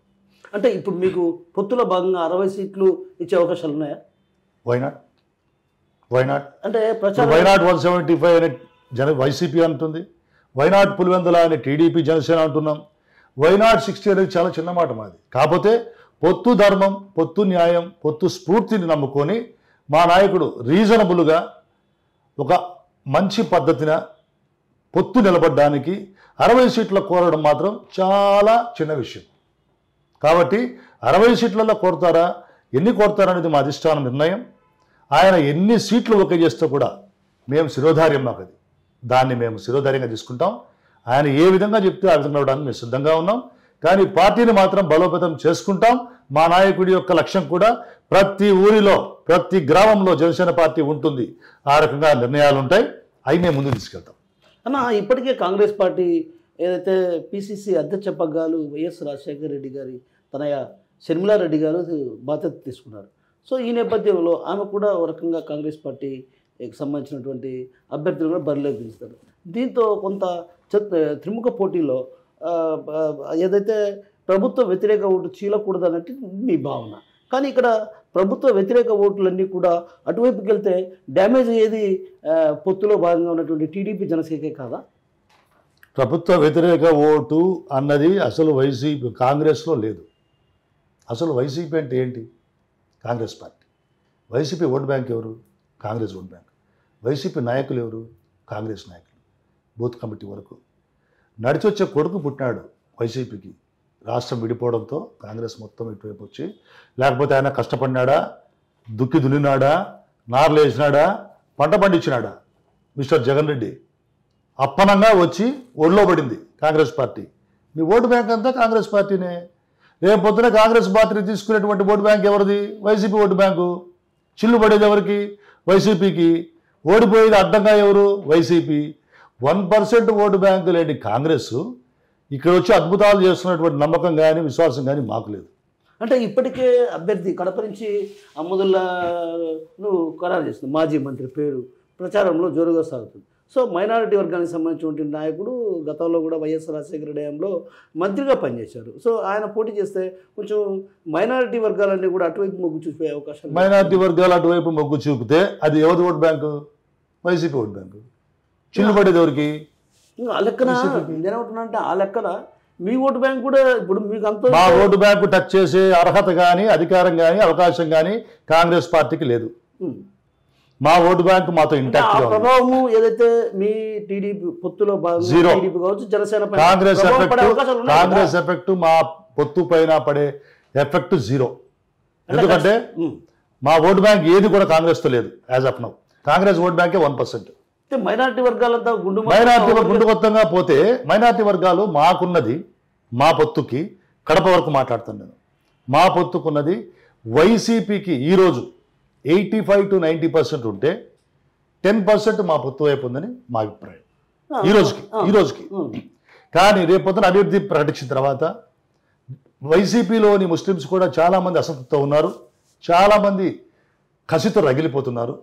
అంటే ఇప్పుడు మీకు పొత్తులో భాగంగా 60 సీట్లు ఇచ్చే అవకాశాలు ఉన్నాయా? వైనాట్ అంటే ప్రచారం వైనాట్ 175 అని వైసీపీ అంటుంది, వైనాట్ పులివెందుల అని టీడీపీ జనసేన అంటున్నాం. వైనాట్ 60 అనేది చాలా చిన్న మాట మాది. కాకపోతే పొత్తు ధర్మం, పొత్తు న్యాయం, పొత్తు స్ఫూర్తిని నమ్ముకొని మా నాయకుడు రీజనబుల్గా ఒక మంచి పద్ధతిన పొత్తు నిలబడడానికి 60 సీట్ల కోరడం మాత్రం చాలా చిన్న విషయం. కాబట్టి 60 సీట్లలో కోరుతారా, ఎన్ని కోరుతారా అనేది మా అధిష్టానం నిర్ణయం. ఆయన ఎన్ని సీట్లు ఓకే చేస్తే కూడా మేము శిరోధార్యం మాకు అది, దాన్ని మేము శిరోధార్యంగా తీసుకుంటాం. ఆయన ఏ విధంగా చెప్తే ఆ విధంగా అవడానికి మేము సిద్ధంగా ఉన్నాం. కానీ పార్టీని మాత్రం బలోపేతం చేసుకుంటాం. మా నాయకుడి యొక్క లక్ష్యం కూడా ప్రతి ఊరిలో, ప్రతి గ్రామంలో జనసేన పార్టీ ఉంటుంది. ఆ రకంగా నిర్ణయాలు ఉంటాయి, అవి మేము ముందుకు తీసుకెళ్తాం. అన్న, ఇప్పటికే కాంగ్రెస్ పార్టీ ఏదైతే పిసిసి అధ్యక్ష పగ్గాలు వైఎస్ రాజశేఖర రెడ్డి గారి తనయ షర్మిలారెడ్డి గారు బాధ్యత తీసుకున్నారు. సో ఈ నేపథ్యంలో ఆమె కూడా ఒక రకంగా కాంగ్రెస్ పార్టీకి సంబంధించినటువంటి అభ్యర్థులు కూడా బరిలోకి దించుతారు. దీంతో కొంత త్రిముఖ పోటీలో ఏదైతే ప్రభుత్వ వ్యతిరేక ఓటు చీలకూడదు అన్నట్టు మీ భావన. కానీ ఇక్కడ ప్రభుత్వ వ్యతిరేక ఓట్లన్నీ కూడా అటువైపుకి వెళ్తే డ్యామేజ్ అయ్యేది పొత్తులో భాగంగా ఉన్నటువంటి టీడీపీ జనసేనే కాదా? ప్రభుత్వ వ్యతిరేక ఓటు అన్నది అసలు వైసీపీ కాంగ్రెస్లో లేదు. అసలు వైసీపీ అంటే ఏంటి? Congress party. YCP vote bank ఎవరు? Congress vote bank. వైసీపీ నాయకులు ఎవరు? కాంగ్రెస్ నాయకులు. బూత్ కమిటీ వరకు నడిచి వచ్చే కొడుకు పుట్టినాడు వైసీపీకి. రాష్ట్రం విడిపోవడంతో కాంగ్రెస్ మొత్తం ఇటువైపు వచ్చి, లేకపోతే ఆయన కష్టపడినాడా, దుక్కి దున్నినాడా, నార్లు వేసినాడా, పంట పండించినాడా? మిస్టర్ జగన్ రెడ్డి అప్పనంగా వచ్చి ఒళ్ళో పడింది కాంగ్రెస్ పార్టీ. మీ ఓటు బ్యాంక్ అంతా కాంగ్రెస్ పార్టీనే. రేపు పొద్దున కాంగ్రెస్ పార్టీని తీసుకునేటువంటి ఓటు బ్యాంక్ ఎవరిది? YCP vote bank. చిల్లు పడేది ఎవరికి? వైసీపీకి. ఓడిపోయేది అడ్డంగా ఎవరు? వైసీపీ. 1% ఓటు బ్యాంకు లేని కాంగ్రెస్ ఇక్కడ వచ్చి అద్భుతాలు చేస్తున్నటువంటి నమ్మకం కానీ విశ్వాసం కానీ మాకు లేదు. అంటే ఇప్పటికే అభ్యర్థి కడప నుంచి అమ్ముదుల్లాను ఖరారు చేస్తుంది. మాజీ మంత్రి పేరు ప్రచారంలో జోరుగా సాగుతుంది. సో మైనారిటీ వర్గానికి సంబంధించినటువంటి నాయకుడు గతంలో కూడా వైఎస్ రాజశేఖర రెడ్డి మంత్రిగా పనిచేశారు. సో ఆయన పోటీ చేస్తే కొంచెం మైనారిటీ వర్గాలన్నీ కూడా అటువైపు మొగ్గు చూపే అవకాశం. మైనారిటీ వర్గాలు అటువైపు మొగ్గు చూపితే అది ఎవరి vote bank? YCP vote bank. చిల్లు పడేది ఎవరికి? ఆ లెక్కన నేనేమంటున్నా అంటే, ఆ లెక్కన మీ ఓటు బ్యాంక్ కూడా ఇప్పుడు మీకు అంత మా ఓటు బ్యాంకు టచ్ చేసే అర్హత కానీ అధికారం కానీ అవకాశం కానీ కాంగ్రెస్ పార్టీకి లేదు. మా ఓటు బ్యాంకు మాతో ఇంటాక్ట్ గా ఉంది. ప్రభావము ఏదైతే మీ టీడీపీ పొత్తులో జీరో. టీడీపీ కావచ్చు, జనసేన పైన కాంగ్రెస్ ప్రభావం ఎఫెక్ట్ పడే అవకాశాలు ఉన్నాయి కదా? కాంగ్రెస్ ఎఫెక్ట్ మా పొత్తు పైన పడే ఎఫెక్ట్ జీరో. ఎందుకంటే మా ఓటు బ్యాంక్ ఏది కూడా కాంగ్రెస్ తో లేదు. As of now Congress vote బ్యాంకే 1%. మైనారిటీ వర్గాలంతా గుండు కొత్తగా పోతే మైనారిటీ వర్గాలు మాకున్నది మా పొత్తుకి కడప వరకు మాట్లాడుతాను నేను. మా పొత్తుకున్నది వైసీపీకి ఈరోజు 85 to 90% ఉంటే 10% మా పొత్తు వైపు ఉందని మా అభిప్రాయం ఈ రోజుకి. కానీ రేపొద్దున అభివృద్ధి ప్రకటించిన తర్వాత వైసీపీలోని ముస్లిమ్స్ కూడా చాలామంది అసంతృప్తితో ఉన్నారు, చాలామంది కసితో రగిలిపోతున్నారు.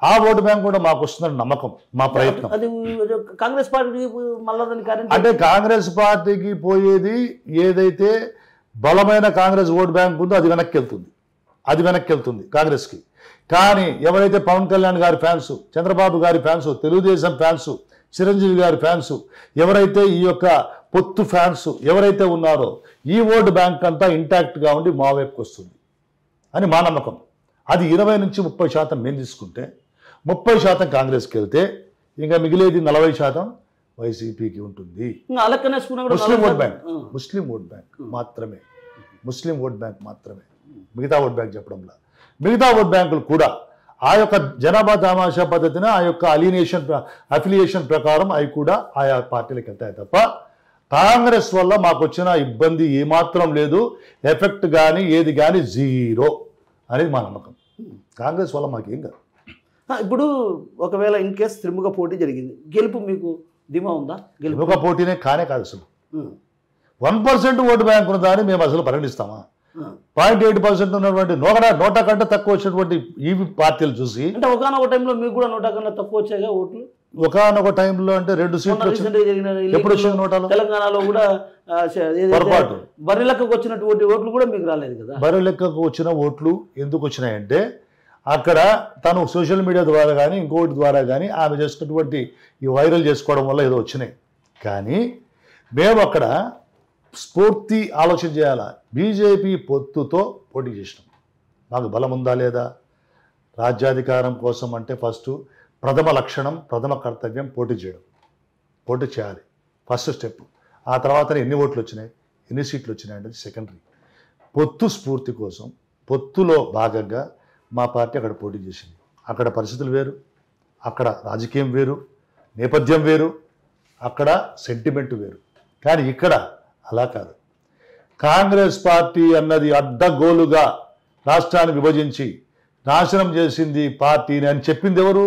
ఆ ఓటు బ్యాంక్ కూడా మాకు వస్తుందని నమ్మకం, మా ప్రయత్నం. అది కాంగ్రెస్ పార్టీ అంటే కాంగ్రెస్ పార్టీకి పోయేది ఏదైతే బలమైన కాంగ్రెస్ ఓటు బ్యాంక్ ఉందో అది వెనక్కి వెళ్తుంది కాంగ్రెస్కి. కానీ ఎవరైతే పవన్ కళ్యాణ్ గారి ఫ్యాన్స్, చంద్రబాబు గారి ఫ్యాన్స్, తెలుగుదేశం ఫ్యాన్స్, చిరంజీవి గారి ఫ్యాన్స్, ఎవరైతే ఈ యొక్క పొత్తు ఫ్యాన్స్ ఎవరైతే ఉన్నారో ఈ ఓటు బ్యాంక్ అంతా ఇంటాక్ట్గా ఉండి మా వైపుకి వస్తుంది అని మా నమ్మకం. అది 20 నుంచి 30% మేము తీసుకుంటే 30% కాంగ్రెస్కి వెళ్తే ఇంకా మిగిలేది 40% వైసీపీకి ఉంటుంది. ముస్లిం ఓట్ బ్యాంక్ మాత్రమే మిగతా ఓట్ బ్యాంక్ చెప్పడంలా. మిగతా ఓట్ బ్యాంకులు కూడా ఆ యొక్క జనాభా తమాషా పద్ధతిన ఆ యొక్క అఫిలియేషన్ ప్రకారం అవి కూడా ఆయా పార్టీలకు వెళ్తాయి తప్ప కాంగ్రెస్ వల్ల మాకు వచ్చిన ఇబ్బంది ఏమాత్రం లేదు. ఎఫెక్ట్ కానీ ఏది కానీ జీరో అనేది మా నమ్మకం. కాంగ్రెస్ వల్ల మాకేం కాదు. ఇప్పుడు ఒకవేళ ఇన్ కేస్ త్రిముఖ పోటీ జరిగింది, గెలుపు మీకు ధీమా ఉందా? త్రిముఖ పోటీనే కానే కాదు. అసలు 1% ఓటు బ్యాంక్ ఉన్నదాన్ని మేము అసలు పరిగణిస్తామా? 0.8% ఉన్నటువంటి నోటా కంటే తక్కువ వచ్చినటువంటి ఈ పార్టీలు చూసి, అంటే ఒకనొక టైంలో మీకు కూడా నోటా కన్నా తక్కువ వచ్చాయిగా ఓట్లు. ఒకనొక టైంలో అంటే 2 సీట్లు ఎప్పుడు వచ్చిన నోటాలు? తెలంగాణలో కూడా బర్రె లెక్కకు వచ్చినటువంటి ఓట్లు కూడా మీకు రాలేదు కదా. బర్రె లెక్కకు వచ్చిన ఓట్లు ఎందుకు వచ్చినాయంటే అక్కడ తను సోషల్ మీడియా ద్వారా కానీ ఇంకోటి ద్వారా కానీ ఆమె చేసినటువంటి ఈ వైరల్ చేసుకోవడం వల్ల ఏదో వచ్చినాయి. కానీ మేము అక్కడ స్ఫూర్తి ఆలోచన చేయాలా. బీజేపీ పొత్తుతో పోటీ చేసినాం. మాకు బలం ఉందా లేదా? రాజ్యాధికారం కోసం అంటే ఫస్ట్ ప్రథమ లక్షణం, ప్రథమ కర్తవ్యం పోటీ చేయడం. పోటీ చేయాలి ఫస్ట్ స్టెప్. ఆ తర్వాత ఎన్ని ఓట్లు వచ్చినాయి, ఎన్ని సీట్లు వచ్చినాయి అనేది సెకండరీ. పొత్తు స్ఫూర్తి కోసం పొత్తులో భాగంగా మా పార్టీ అక్కడ పోటీ చేసింది. అక్కడ పరిస్థితులు వేరు, అక్కడ రాజకీయం వేరు, నేపథ్యం వేరు, అక్కడ సెంటిమెంట్ వేరు. కానీ ఇక్కడ అలా కాదు. కాంగ్రెస్ పార్టీ అన్నది అడ్డగోలుగా రాష్ట్రాన్ని విభజించి నాశనం చేసింది పార్టీని అని చెప్పింది ఎవరు?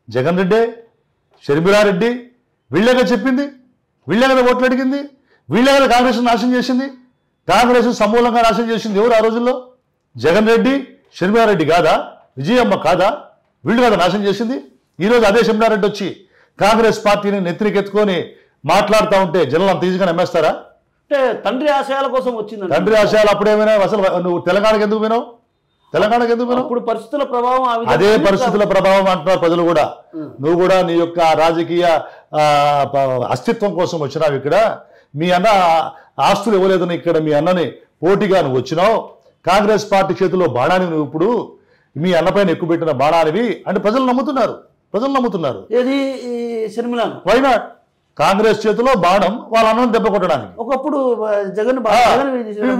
జగన్ రెడ్డి, షర్మిలారెడ్డి. వీళ్ళగా చెప్పింది, వీళ్ళే కదా ఓట్లు అడిగింది, వీళ్ళే కదా కాంగ్రెస్ నాశనం చేసింది. కాంగ్రెస్ సమూలంగా నాశనం చేసింది ఎవరు ఆ రోజుల్లో? జగన్ రెడ్డి, షర్మిలారెడ్డి కాదా? విజయమ్మ కాదా? వీళ్ళు కదా నాశనం చేసింది. ఈరోజు అదే షర్మిలారెడ్డి వచ్చి కాంగ్రెస్ పార్టీని నెత్తినికెత్తుకొని మాట్లాడుతూ ఉంటే జనాలు అంత ఈజీగా నమ్మేస్తారా? అంటే తండ్రి ఆశయాల కోసం వచ్చింది. తండ్రి ఆశయాలు అప్పుడేమైనా? అసలు నువ్వు తెలంగాణకు ఎందుకు వినావు? ఇప్పుడు పరిస్థితుల ప్రభావం, అదే పరిస్థితుల ప్రభావం అంటున్నారు ప్రజలు కూడా. నువ్వు కూడా నీ యొక్క రాజకీయ అస్తిత్వం కోసం వచ్చినావు. ఇక్కడ మీ అన్న ఆస్తులు ఇవ్వలేదని ఇక్కడ మీ అన్నని పోటీగా నువ్వు వచ్చినావు. కాంగ్రెస్ పార్టీ చేతిలో బాణాన్ని నువ్వు ఇప్పుడు మీ అన్నపైన ఎక్కువ పెట్టిన బాణానివి అంటే ప్రజలు నమ్ముతున్నారు. ఏది షర్మిల? Why not? కాంగ్రెస్ చేతిలో బాణం వాళ్ళ అన్నను దెబ్బ కొట్టడానికి. ఒకప్పుడు జగన్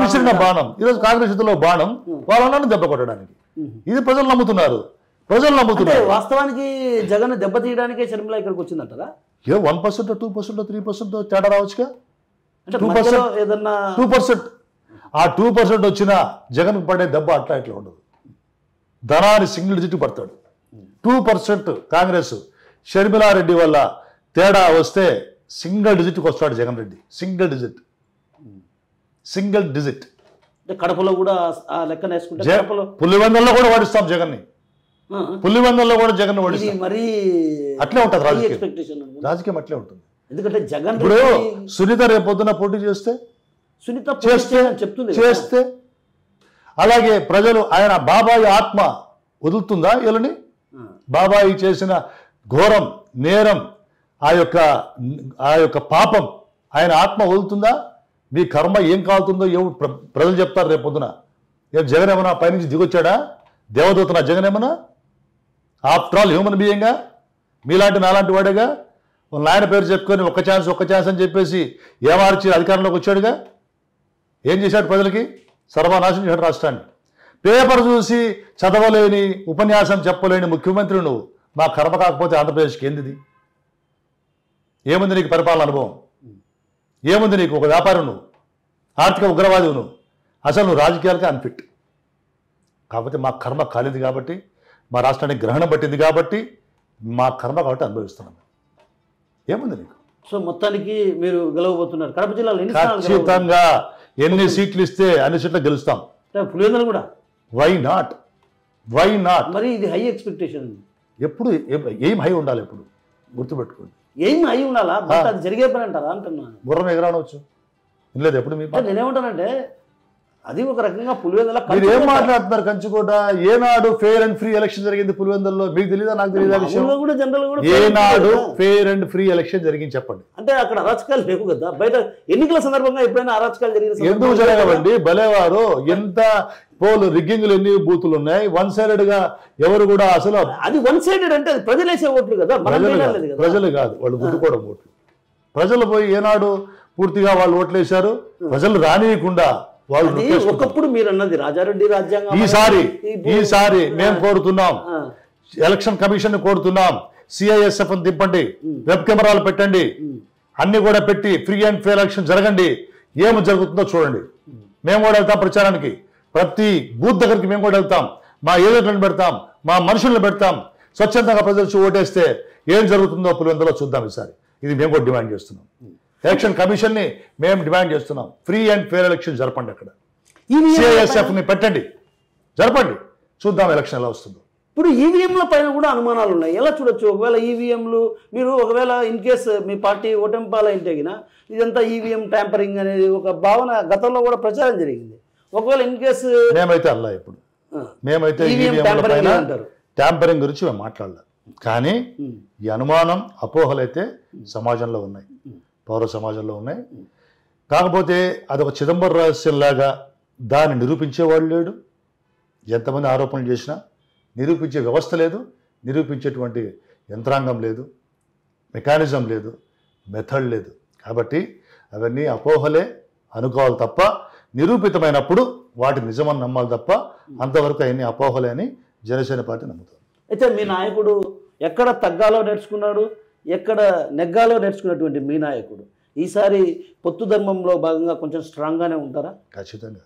విసిరిన బాణం ఈరోజు కాంగ్రెస్ చేతిలో బాణం వాళ్ళ అన్నను దెబ్బ కొట్టడానికి. ఇది ప్రజలు నమ్ముతున్నారు. వాస్తవానికి జగన్ దెబ్బ తీయడానికే షర్మిల ఇక్కడికి వచ్చిందంటారా? 1%, 2%, 3% తేడా రావచ్చుగా. 2%. ఆ 2% వచ్చినా జగన్ పడే దెబ్బ అట్లా ఇట్లా ఉండదు. ధనాన్ని సింగిల్ డిజిట్ పడతాడు. 2% కాంగ్రెస్ షర్మిలారెడ్డి వల్ల తేడా వస్తే సింగిల్ డిజిట్కి వస్తాడు జగన్ రెడ్డి. Single digit. కడపలో కూడా లెక్కన వేసుకుంటే పులివెందుల్లో కూడా ఓడిస్తాం జగన్ని. పులివెందుల్లో కూడా జగన్ ఓడిస్తాం. మరి అట్లే ఉంటుంది రాజకీయం అట్లే ఉంటుంది. ఎందుకంటే జగన్ ఇప్పుడు సునీత రేపు పొద్దున పోటీ చేస్తే చేస్తే అలాగే ప్రజలు ఆయన బాబాయి ఆత్మ వదులుతుందా వీళ్ళని? బాబాయి చేసిన ఘోరం, నేరం, ఆ యొక్క పాపం ఆయన ఆత్మ వదులుతుందా? మీ కర్మ ఏం కాలుతుందో ప్రజలు చెప్తారు రేపు పొద్దున. ఏం జగన్ ఏమన్నా పైనుంచి దిగొచ్చాడా? దేవదూతనా జగన్ ఏమన్నా? ఆఫ్టర్ ఆల్ హ్యూమన్ బీయింగా, మీలాంటి నాలాంటి వాడేగా. నాయన పేరు చెప్పుకొని ఒక్క ఛాన్స్ అని చెప్పేసి ఏమార్చి అధికారంలోకి వచ్చాడుగా. ఏం చేశాడు? ప్రజలకి సర్వనాశనం చేశాడు రాష్ట్రాన్ని. పేపర్ చూసి చదవలేని, ఉపన్యాసం చెప్పలేని ముఖ్యమంత్రి నువ్వు. మా కర్మ కాకపోతే ఆంధ్రప్రదేశ్కి ఏంది? ఏముంది నీకు పరిపాలన అనుభవం? ఏముంది నీకు? ఒక వ్యాపారం నువ్వు, ఆర్థిక ఉగ్రవాది నువ్వు, అసలు నువ్వు రాజకీయాలకే అన్ఫిట్. కాకపోతే మా కర్మ కాలేదు కాబట్టి, మా రాష్ట్రానికి గ్రహణం పట్టింది కాబట్టి, మా కర్మ కాబట్టి అనుభవిస్తున్నాం. ఏముంది నీకు? సో మొత్తానికి మీరు గెలవబోతున్నారు కడప జిల్లాలో. ఖచ్చితంగా ఎన్ని సీట్లు ఇస్తే అన్ని సీట్లు గెలుస్తాం. పులివెందులు కూడా. Why not? మరి ఇది హై ఎక్స్పెక్టేషన్. ఎప్పుడు ఏం హై ఉండాలి? ఎప్పుడు గుర్తుపెట్టుకోండి. ఏం హై ఉండాలా? బట్ అది జరిగే పని అంటారా అంటున్నాను. గుర్రం ఎగరానవచ్చు లేదు ఎప్పుడు. నేనేమంటానంటే అది ఒక రకంగా పులివెందుల. మీరు ఏం మాట్లాడుతున్నారు? కంచుకోట ఏనాడు ఫెయిర్ అండ్ ఫ్రీ ఎలక్షన్ జరిగింది పులివెందుల్లో? మీకు తెలియదా? నాకు తెలియదా విషయం? ఏనాడు ఫెయిర్ అండ్ ఫ్రీ ఎలక్షన్ జరిగింది చెప్పండి. అంటే అక్కడ అరాచకాలు లేవు కదా. బయట ఎన్నికల సందర్భంగా ఎప్పుడైనా అరాచకాలు జరిగింది? ఎందుకు జరగవండి? భలేవారు. ఎంత పోల్ రిగ్గింగ్లు, ఎన్ని బూతులు ఉన్నాయి. వన్ సైడెడ్ గా ఎవరు కూడా అసలు. అది వన్ సైడెడ్ అంటే అది ప్రజలు వేసే ఓట్లు కదా. ప్రజలు కాదు, వాళ్ళు గుద్దుకోవడం ఓట్లు. ప్రజలు పోయి ఏనాడు పూర్తిగా వాళ్ళు ఓట్లు వేశారు. ప్రజలు రానియకుండా వాళ్ళు. ఒకప్పుడు మీరు అన్నది రాజారెడ్డి రాజ్యాంగం. ఈసారి మేము కోరుతున్నాం, ఎలక్షన్ కమిషన్ కోరుతున్నాం, సిఐఎస్ఎఫ్ దింపండి, వెబ్ కెమెరాలు పెట్టండి, అన్ని కూడా పెట్టి ఫ్రీ అండ్ ఫెయిర్ ఎలక్షన్ జరగండి. ఏమి జరుగుతుందో చూడండి. మేము కూడా వెళ్తాం ప్రచారానికి. ప్రతి బూత్ దగ్గరికి మేము కూడా వెళ్తాం. మా ఏజెంట్లను పెడతాం, మా మనుషులను పెడతాం. స్వచ్ఛందంగా ప్రజలు ఓటేస్తే ఏం జరుగుతుందో పులివెందులో చూద్దాం ఈసారి. ఇది మేము కూడా డిమాండ్ చేస్తున్నాం. ఎలక్షన్ కమిషన్ ని మేము డిమాండ్ చేస్తున్నాం. ఫ్రీ అండ్ ఫెయిర్ ఎలక్షన్ జరపండి. అక్కడ సిఐఎస్ఎఫ్ ని పెట్టండి, జరపండి. చూద్దాం ఎలక్షన్ ఎలా వస్తుందో. ఇప్పుడు ఈవీఎంల పైన కూడా అనుమానాలు ఉన్నాయి. ఎలా చూడొచ్చు? ఒకవేళ ఈవీఎంలు మీరు ఒకవేళ ఇన్ కేస్ మీ పార్టీ ఓటంపాలైతే ఇదంతా ఈవీఎం ట్యాంపరింగ్ అనేది ఒక భావన గతంలో కూడా ప్రచారం జరిగింది. ఒకవేళ ఇన్ కేసు మేమైతే అల్లా ఇప్పుడు మేమైతే ట్యాంపరింగ్ గురించి మేము మాట్లాడలేదు. కానీ ఈ అనుమానం, అపోహలు అయితే సమాజంలో ఉన్నాయి, పౌర సమాజంలో ఉన్నాయి. కాకపోతే అదొక చిదంబర రహస్యంలాగా దాన్ని నిరూపించేవాడు లేడు. ఎంతమంది ఆరోపణలు చేసినా నిరూపించే వ్యవస్థ లేదు, నిరూపించేటువంటి యంత్రాంగం లేదు, మెకానిజం లేదు, మెథడ్ లేదు. కాబట్టి అవన్నీ అపోహలే అనుకోవాలి తప్ప, నిరూపితమైనప్పుడు వాటి నిజమని నమ్మాలి తప్ప, అంతవరకు అవన్నీ అపోహలే అని జనసేన పార్టీ నమ్ముతుంది. అయితే మీ నాయకుడు ఎక్కడ తగ్గాలో నేర్చుకున్నాడు, ఎక్కడ నెగ్గాలో నేర్చుకున్నటువంటి మీ నాయకుడు ఈసారి పొత్తు ధర్మంలో భాగంగా కొంచెం స్ట్రాంగ్గానే ఉంటారా? ఖచ్చితంగా,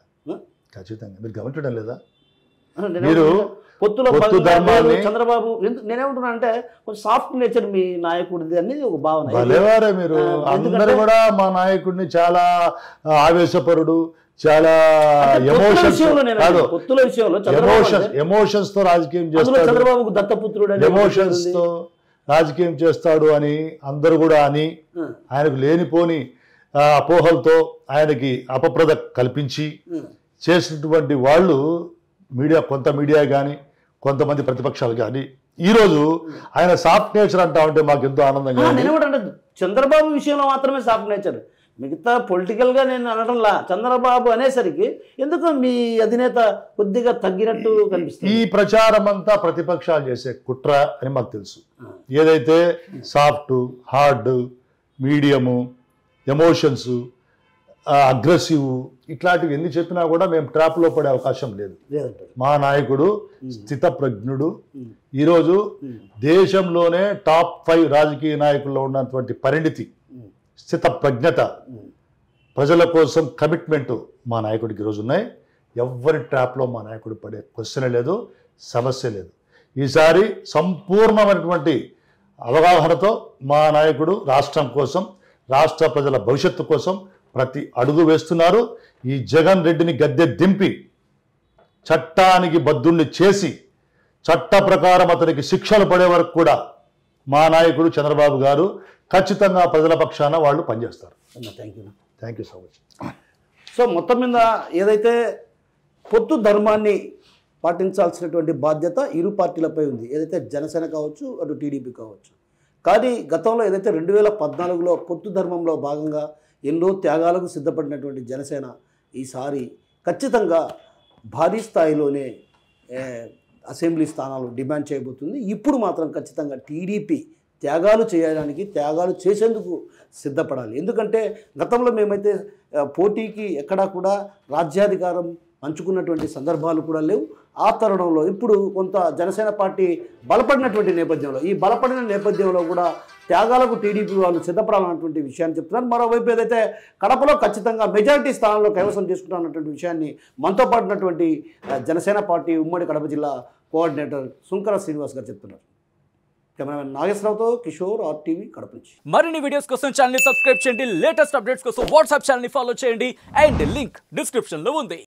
ఖచ్చితంగా. మీరు గమనించడం లేదా? మీరు పొత్తులో చంద్రబాబు నేనేమంటున్నా అంటే కొంచెం సాఫ్ట్ నేచర్ మీ నాయకుడిది అనేది ఒక భావన. భలేవారే మీరు. అందరూ కూడా మా నాయకుడిని చాలా ఆవేశపరుడు, చాలా ఎమోషన్స్ తో రాజకీయం చేస్తాడు, చంద్రబాబుకు దత్తపుత్రుడు ఎమోషన్స్ తో రాజకీయం చేస్తాడు అని అందరూ కూడా అని ఆయనకు లేనిపోని అపోహలతో ఆయనకి అపప్రద కల్పించి చేసినటువంటి వాళ్ళు కొంత మీడియా కానీ కొంతమంది ప్రతిపక్షాలు కానీ ఈరోజు ఆయన సాఫ్ట్ నేచర్ అంటా ఉంటే మాకు ఎంతో ఆనందంగా. నేనేమంటే చంద్రబాబు విషయంలో మాత్రమే సాఫ్ట్ నేచర్, మిగతా పొలిటికల్గా నేను అనడంలా. చంద్రబాబు అనేసరికి ఎందుకు మీ అధినేత కొద్దిగా తగ్గినట్టు కనిపిస్తుంది. ఈ ప్రచారం అంతా ప్రతిపక్షాలు చేసే కుట్ర అని మాకు తెలుసు. ఏదైతే soft, hard, medium, emotions, aggressive ఇట్లాంటివి ఎన్ని చెప్పినా కూడా మేము ట్రాప్లో పడే అవకాశం లేదు. మా నాయకుడు స్థితప్రజ్ఞుడు. ఈరోజు దేశంలోనే టాప్ 5 రాజకీయ నాయకుల్లో ఉన్నటువంటి పరిణితి, స్థితప్రజ్ఞత, ప్రజల కోసం కమిట్మెంటు మా నాయకుడికి ఈరోజు ఉన్నాయి. ఎవరి ట్రాప్లో మా నాయకుడు పడే క్వశ్చన్ లేదు, సమస్య లేదు. ఈసారి సంపూర్ణమైనటువంటి అవగాహనతో మా నాయకుడు రాష్ట్రం కోసం, రాష్ట్ర ప్రజల భవిష్యత్తు కోసం ప్రతి అడుగు వేస్తున్నారు. ఈ జగన్ రెడ్డిని గద్దె దింపి చట్టానికి బద్దుల్ని చేసి చట్ట ప్రకారం అతనికి శిక్షలు పడే వరకు కూడా మా నాయకుడు చంద్రబాబు గారు ఖచ్చితంగా ప్రజల పక్షాన వాళ్ళు పనిచేస్తారు. Thank you so much. So మొత్తం మీద ఏదైతే పొత్తు ధర్మాన్ని పాటించాల్సినటువంటి బాధ్యత ఇరు పార్టీలపై ఉంది. ఏదైతే జనసేన కావచ్చు, అటు టీడీపీ కావచ్చు. కానీ గతంలో ఏదైతే 2014లో పొత్తు ధర్మంలో భాగంగా ఎన్నో త్యాగాలకు సిద్ధపడినటువంటి జనసేన ఈసారి ఖచ్చితంగా భారీ స్థాయిలోనే అసెంబ్లీ స్థానాలు డిమాండ్ చేయబోతుంది. ఇప్పుడు మాత్రం ఖచ్చితంగా టీడీపీ త్యాగాలు చేసేందుకు సిద్ధపడాలి. ఎందుకంటే గతంలో మేమైతే పోటీకి ఎక్కడా కూడా రాజ్యాధికారం పంచుకున్నటువంటి సందర్భాలు కూడా లేవు. ఆ తరుణంలో ఇప్పుడు కొంత జనసేన పార్టీ బలపడినటువంటి నేపథ్యంలో, ఈ బలపడిన నేపథ్యంలో కూడా త్యాగాలకు టీడీపీ వాళ్ళు సిద్ధపడాలన్నటువంటి విషయాన్ని చెప్తున్నారు. మరోవైపు ఏదైతే కడపలో ఖచ్చితంగా మెజారిటీ స్థానంలో కైవసం చేసుకుంటామన్నటువంటి విషయాన్ని మనతో పాటున్నటువంటి జనసేన పార్టీ ఉమ్మడి కడప జిల్లా కోఆర్డినేటర్ సుంకర శ్రీనివాస్ గారు చెప్తున్నారు. కెమెరామెన్ నాగేశ్వరరావుతో కిషోర్, RTV కడప నుంచి. మరిన్ని వీడియోస్ కోసం ఛానల్ ని సబ్స్క్రైబ్ చేయండి. లేటెస్ట్ అప్డేట్స్ కోసం వాట్సాప్ ఛానల్ ని ఫాలో చేయండి. అండ్ లింక్ డిస్క్రిప్షన్ లో ఉంది.